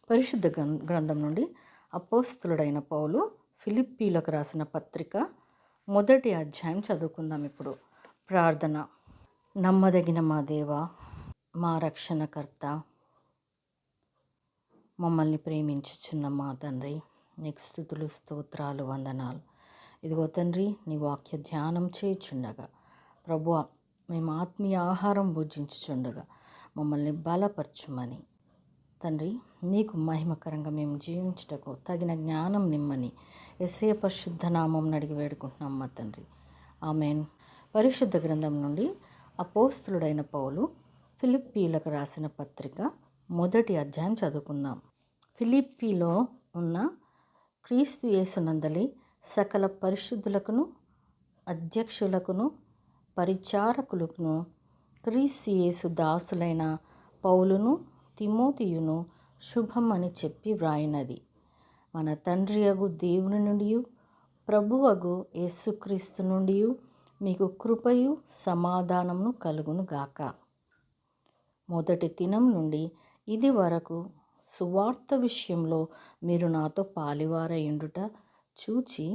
పరిశుద్ధ గ్రంథం నుండి అపోస్తులుడైన పౌలు ఫిలిప్పీలకు రాసిన పత్రిక 1వ అధ్యాయం చదువుకుందాం. ఇప్పుడు ప్రార్థన. నమ్మదగిన మా దేవ, మా రక్షణకర్త, మమ్మల్ని ప్రేమించుచున్న మా తండ్రి, నీకు స్తుతులు, స్తోత్రాలు, వందనాలు. ఇదిగో తండ్రి, నీ వాక్య ధ్యానం చేయుచుండగా ప్రభువా, మేము ఆత్మీయ ఆహారం భుజించుచుండగా మమ్మల్ని బలపరచుమని తండ్రి, నీకు మహిమకరంగా మేము జీవించుటకు తగిన జ్ఞానం నిమ్మని యేసయ్య పరిశుద్ధ నామం అడిగి వేడుకుంటున్నాం మా తండ్రి. ఆమేన్. పరిశుద్ధ గ్రంథం నుండి అపోస్తులుడైన పౌలు ఫిలిప్పీలకు రాసిన పత్రిక 1వ అధ్యాయం చదువుకుందాం. ఫిలిప్పీలో ఉన్న క్రీస్తు యేసునందలి సకల పరిశుద్ధులకును అధ్యక్షులకును పరిచారకులకును క్రీస్తు యేసు దాసులైన పౌలును తిమోతియును శుభం అని చెప్పి వ్రాయినది. మన తండ్రియగు దేవుని నుండి ప్రభువగు యేసుక్రీస్తు నుండి మీకు కృపయు సమాధానమును కలుగును గాక. మొదటి దినం నుండి ఇది వరకు సువార్త విషయంలో మీరు నాతో పాలివారయుండుట చూచి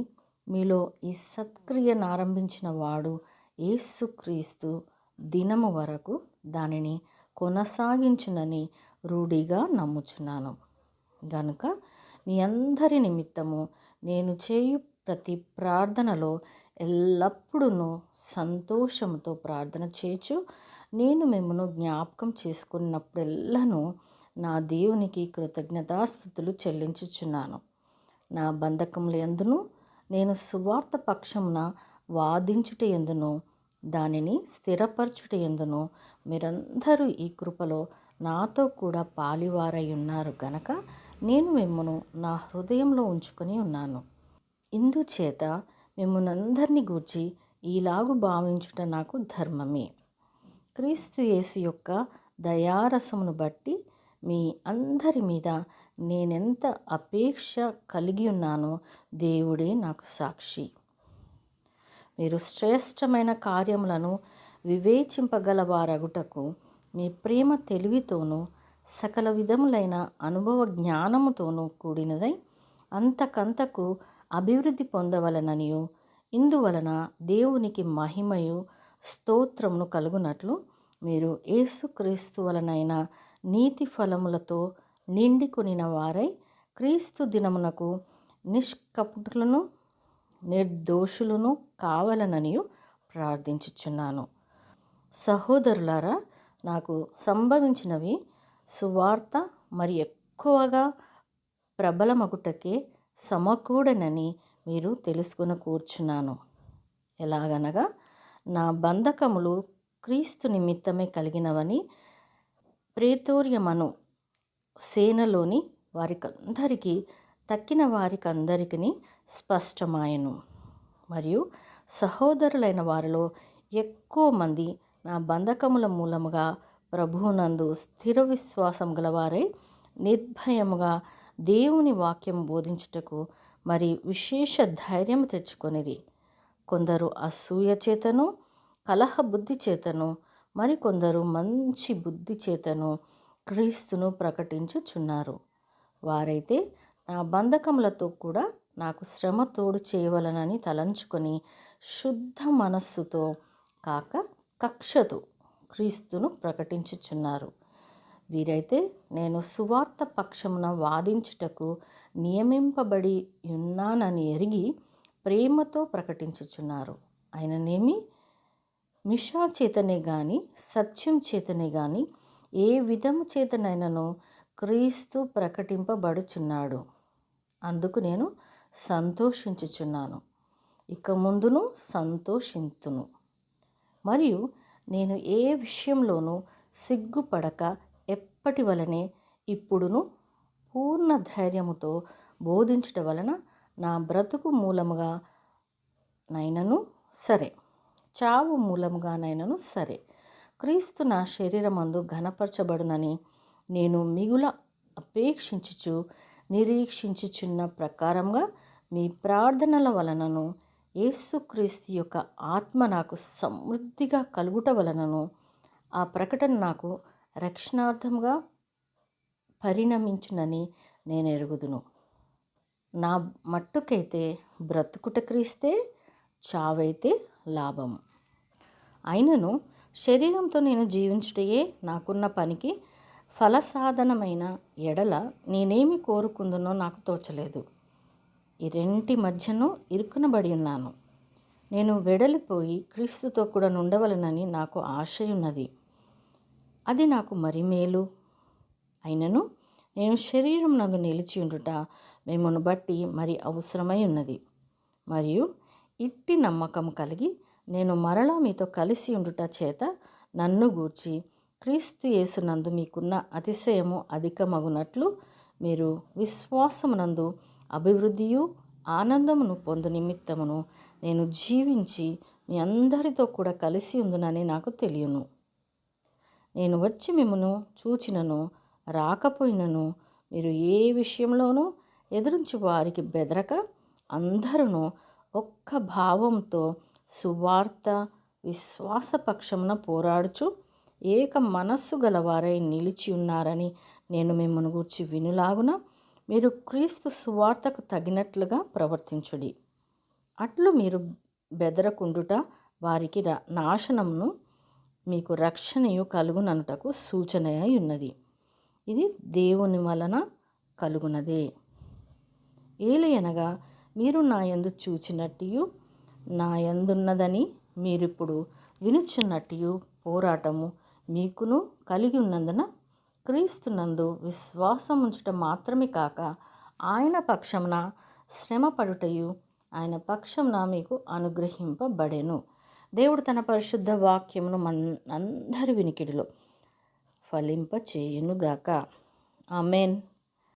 మీలో ఈ సత్క్రియను ఆరంభించిన వాడు యేసుక్రీస్తు దినము వరకు దానిని కొనసాగించునని రూఢిగా నమ్ముచున్నాను. గనుక మీ అందరి నిమిత్తము నేను చేయు ప్రతి ప్రార్థనలో ఎల్లప్పుడూ సంతోషముతో ప్రార్థన చేచు నేను మిమ్మను జ్ఞాపకం చేసుకున్నప్పుడెల్లను నా దేవునికి కృతజ్ఞతాస్తుతులు చెల్లించుచున్నాను. నా బంధకముల యందును నేను సువార్త పక్షమున వాదించుట యందును దానిని స్థిరపరచుట యందును మీరందరూ ఈ కృపలో నాతో కూడా పాలివారై ఉన్నారు గనక నేను మిమ్మను నా హృదయంలో ఉంచుకొని ఉన్నాను. ఇందుచేత మిమ్మల్నందరినీ గూర్చి ఈలాగు భావించుట నాకు ధర్మమే. క్రీస్తు యేసు యొక్క దయారసమును బట్టి మీ అందరి మీద నేనెంత అపేక్ష కలిగి ఉన్నానో దేవుడే నాకు సాక్షి. మీరు శ్రేష్టమైన కార్యములను వివేచింపగలవారగుటకు మీ ప్రేమ తెలివితోనూ సకల విధములైన అనుభవ జ్ఞానముతోనూ కూడినదై అంతకంతకు అభివృద్ధి పొందవలననియు ఇందువలన దేవునికి మహిమయు స్తోత్రమును కలుగునట్లు మీరు యేసుక్రీస్తు వలనైన నీతి ఫలములతో నిండికొనిన వారై క్రీస్తు దినమునకు నిష్కపటులను నిర్దోషులను కావాలననియు ప్రార్థించుచున్నాను. సహోదరులారా, నాకు సంభవించినవి సువార్త మరి ఎక్కువగా ప్రబలమగుటకే సమకూడనని మీరు తెలుసుకుని కూర్చున్నాను. ఎలాగనగా నా బంధకములు క్రీస్తు నిమిత్తమే కలిగినవని ప్రేతోర్యమను సేనలోని వారికందరికీ తక్కిన వారికందరికీ స్పష్టమాయను. మరియు సహోదరులైన వారిలో ఎక్కువ మంది నా బంధకముల మూలముగా ప్రభువునందు స్థిర విశ్వాసం గలవారై నిర్భయముగా దేవుని వాక్యం బోధించుటకు మరి విశేష ధైర్యం తెచ్చుకొనిరి. కొందరు అసూయ చేతను కలహ బుద్ధి చేతను మరికొందరు మంచి బుద్ధి చేతను క్రీస్తును ప్రకటించుచున్నారు. వారైతే నా బంధకములతో కూడా నాకు శ్రమ తోడు చేయవలనని తలంచుకొని శుద్ధ మనస్సుతో కాక కక్షతో క్రీస్తును ప్రకటించుచున్నారు. వీరైతే నేను సువార్త పక్షమున వాదించుటకు నియమింపబడి ఉన్నానని ఎరిగి ప్రేమతో ప్రకటించుచున్నారు. ఆయననేమి మిషా చేతనే గాని సత్యం చేతనే గాని ఏ విధము చేతనైనను క్రీస్తు ప్రకటింపబడుచున్నాడు. అందుకు నేను సంతోషించుచున్నాను, ఇక ముందును సంతోషింతును. మరియు నేను ఏ విషయంలోనూ సిగ్గుపడక ఎప్పటి వలనే ఇప్పుడును పూర్ణ ధైర్యముతో బోధించుట వలన నా బ్రతుకు మూలముగా నైనను సరే, చావు మూలముగానైనను సరే, క్రీస్తు నా శరీరమందు ఘనపరచబడునని నేను మిగుల అపేక్షించుచు నిరీక్షించుచున్న ప్రకారంగా మీ ప్రార్థనల వలనను యేసుక్రీస్తు యొక్క ఆత్మ నాకు సమృద్ధిగా కలుగుట వలనను ఆ ప్రకటన నాకు రక్షణార్థంగా పరిణమించునని నేను ఎరుగుదును. నా మట్టుకైతే బ్రతుకుట క్రీస్తే, చావైతే లాభము. అయినను శరీరంతో నేను జీవించుటయే నాకున్న పనికి ఫలసాధనమైన ఎడల నేనేమి కోరుకుందునో నాకు తోచలేదు. ఈ రెంటి మధ్యను ఇరుకునబడి ఉన్నాను. నేను వెడలిపోయి క్రీస్తుతో కూడా నుండవలనని నాకు ఆశయున్నది. అది నాకు మరి మేలు. అయినను నేను శరీరం నందు నిలిచి ఉండుట మిమ్మును బట్టి మరి అవసరమై ఉన్నది. మరియు ఇట్టి నమ్మకం కలిగి నేను మరలా మీతో కలిసి ఉండుట చేత నన్ను గూర్చి క్రీస్తు యేసునందు మీకున్న అతిశయము అధికమగునట్లు మీరు విశ్వాసమునందు అభివృద్ధియు ఆనందమును పొందు నిమిత్తమును నేను జీవించి మీ అందరితో కూడా కలిసి ఉందునని నాకు తెలియను. నేను వచ్చి మిమ్మను చూచినను రాకపోయినను మీరు ఏ విషయంలోనూ ఎదురించి వారికి బెదరక అందరూ ఒక్క భావంతో సువార్త విశ్వాసపక్షమున పోరాడుచు ఏక మనస్సు గలవారై నిలిచి ఉన్నారని నేను మిమ్మల్ని గూర్చి వినులాగున మీరు క్రీస్తు సువార్తకు తగినట్లుగా ప్రవర్తించుడి. అట్లు మీరు బెదరకుండుట వారికి నాశనమును మీకు రక్షణయు కలుగుననుటకు సూచన అయి ఉన్నది. ఇది దేవుని వలన కలుగునదే. ఏలయనగా మీరు నా యందు చూచినట్టు నా యందున్నదని మీరిప్పుడు వినుచున్నట్టు పోరాటము మీకును కలిగి ఉన్నందున క్రీస్తునందు విశ్వాసం ఉంచటం మాత్రమే కాక ఆయన పక్షమున శ్రమపడుటయు ఆయన పక్షమున మీకు అనుగ్రహింపబడెను. దేవుడు తన పరిశుద్ధ వాక్యమును అందరి వినికిడిలో ఫలింపచేయునుగాక. ఆమేన్.